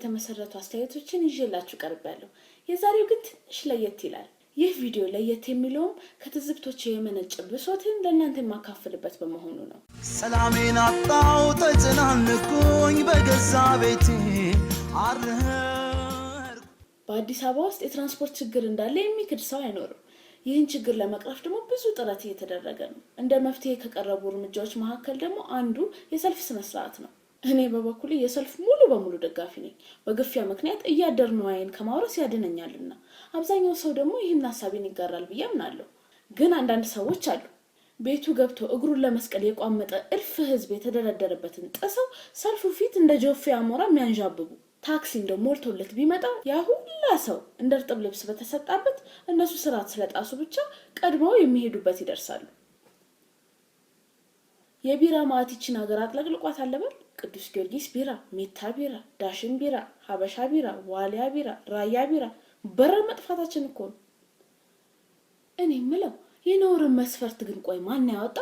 የተመሰረቱ አስተያየቶችን ይዤላችሁ ቀርቤያለሁ። የዛሬው ግን ትንሽ ለየት ይላል። ይህ ቪዲዮ ለየት የሚለውም ከትዝብቶቼ የመነጨ ብሶትን ለእናንተ የማካፍልበት በመሆኑ ነው። ሰላሜን አጣው ተጨናንኩኝ በገዛ ቤቴ በአዲስ አበባ ውስጥ የትራንስፖርት ችግር እንዳለ የሚክድ ሰው አይኖርም። ይህን ችግር ለመቅረፍ ደግሞ ብዙ ጥረት እየተደረገ ነው። እንደ መፍትሄ ከቀረቡ እርምጃዎች መካከል ደግሞ አንዱ የሰልፍ ስነ ስርዓት ነው። እኔ በበኩሌ የሰልፍ ሙሉ በሙሉ ደጋፊ ነኝ። በግፊያ ምክንያት እያደርን ዋይን ከማውረስ ያድነኛልና አብዛኛው ሰው ደግሞ ይህን ሐሳቤን ይጋራል ብዬ አምናለሁ። ግን አንዳንድ ሰዎች አሉ ቤቱ ገብቶ እግሩን ለመስቀል የቋመጠ እልፍ ህዝብ የተደረደረበትን ጥሰው ሰልፉ ፊት እንደ ጆፌ አሞራ የሚያንዣብቡ። ታክሲ እንደው ሞልቶለት ቢመጣ ያ ሁላ ሰው እንደ እርጥብ ልብስ በተሰጣበት እነሱ ስርዓት ስለጣሱ ብቻ ቀድመው የሚሄዱበት ይደርሳሉ። የቢራ ማዕቲችን ሀገር አጥለቅልቋት አለበል። ቅዱስ ጊዮርጊስ ቢራ፣ ሜታ ቢራ፣ ዳሽን ቢራ፣ ሀበሻ ቢራ፣ ዋሊያ ቢራ፣ ራያ ቢራ በረር መጥፋታችን እኮ ነው። እኔ ምለው የነውርን መስፈርት ግን ቆይ ማን ያወጣ?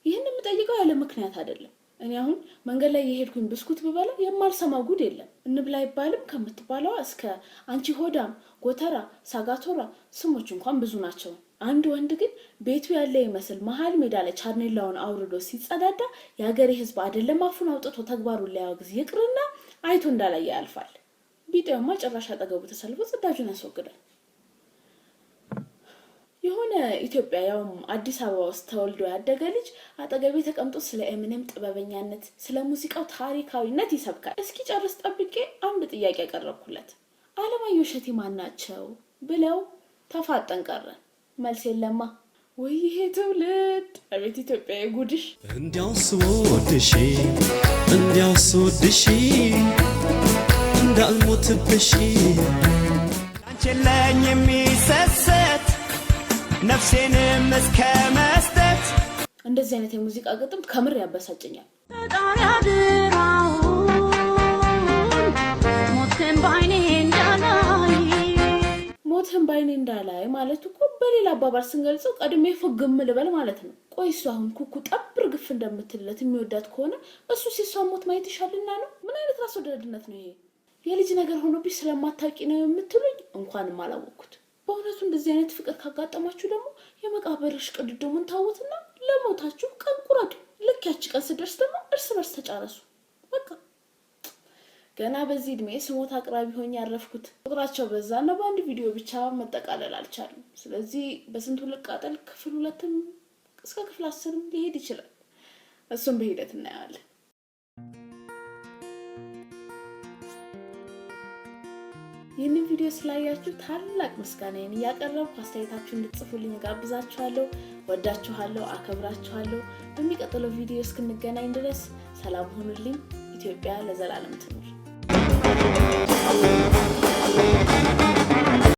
ይህን የምጠይቀው ያለ ምክንያት አይደለም። እኔ አሁን መንገድ ላይ የሄድኩኝ ብስኩት ብበላ የማልሰማው ጉድ የለም። እንብላ ይባልም ከምትባለው እስከ አንቺ ሆዳም፣ ጎተራ፣ ሳጋቶራ ስሞች እንኳን ብዙ ናቸው። አንድ ወንድ ግን ቤቱ ያለ ይመስል መሃል ሜዳ ላይ ቻርኔላውን አውርዶ ሲጸዳዳ የሀገሬ ህዝብ አይደለም አፉን አውጥቶ ተግባሩን ሊያወግዝ ይቅርና አይቶ እንዳላየ ያልፋል። ቢጤውማ ጭራሽ አጠገቡ ተሰልፎ ጽዳጁን ያስወግዳል። የሆነ ኢትዮጵያ ያውም አዲስ አበባ ውስጥ ተወልዶ ያደገ ልጅ አጠገቤ ተቀምጦ ስለ ኤሚኔም ጥበበኛነት ስለ ሙዚቃው ታሪካዊነት ይሰብካል። እስኪ ጨርስ ጠብቄ አንድ ጥያቄ ያቀረብኩለት አለማየሁ እሸቴ ማን ናቸው ብለው ተፋጠን ቀረን። መልስ የለማ። ወይ ይሄ ትውልድ! አቤት ኢትዮጵያ የጉድሽ! እንዲያው ስወድሽ እንዳልሞትብሽ አንቺለኝ የሚሰሰት ነፍሴንም እስከ መስጠት። እንደዚህ አይነት የሙዚቃ ግጥም ከምር ያበሳጨኛል። ሞትን ባይኔ እንዳላይ ማለት እኮ በሌላ አባባል ስንገልጸው ቀድሜ ፍግም ልበል ማለት ነው። ቆይ እሱ አሁን ኩኩ ጠብር ግፍ እንደምትለት የሚወዳት ከሆነ እሱ ሲሷሞት ማየት ይሻልና ነው? ምን አይነት ራስ ወዳድነት ነው ይሄ? የልጅ ነገር ሆኖብኝ ስለማታውቂ ነው የምትሉኝ? እንኳንም አላወቅኩት። በእውነቱ እንደዚህ አይነት ፍቅር ካጋጠማችሁ ደግሞ የመቃብርሽ ቅድድሙን ታውትና ለሞታችሁ ቀን ቁረጡ። ልክ ያቺ ቀን ስደርስ ደግሞ እርስ በርስ ተጫረሱ። በቃ ገና በዚህ እድሜ ስሞት አቅራቢ ሆኜ ያረፍኩት ቁጥራቸው በዛና በአንድ ቪዲዮ ብቻ መጠቃለል አልቻለም። ስለዚህ በስንቱ ልቃጠል ክፍል 2ም እስከ ክፍል 10ም ሊሄድ ይችላል። እሱም በሂደት እናያለን። ይህንን ቪዲዮ ስላያችሁ ታላቅ ምስጋናዬን እያቀረብኩ አስተያየታችሁን እንድትጽፉልኝ ጋብዛችኋለሁ። ወዳችኋለሁ፣ አከብራችኋለሁ። በሚቀጥለው ቪዲዮ እስክንገናኝ ድረስ ሰላም ሁኑልኝ። ኢትዮጵያ ለዘላለም ትኑር።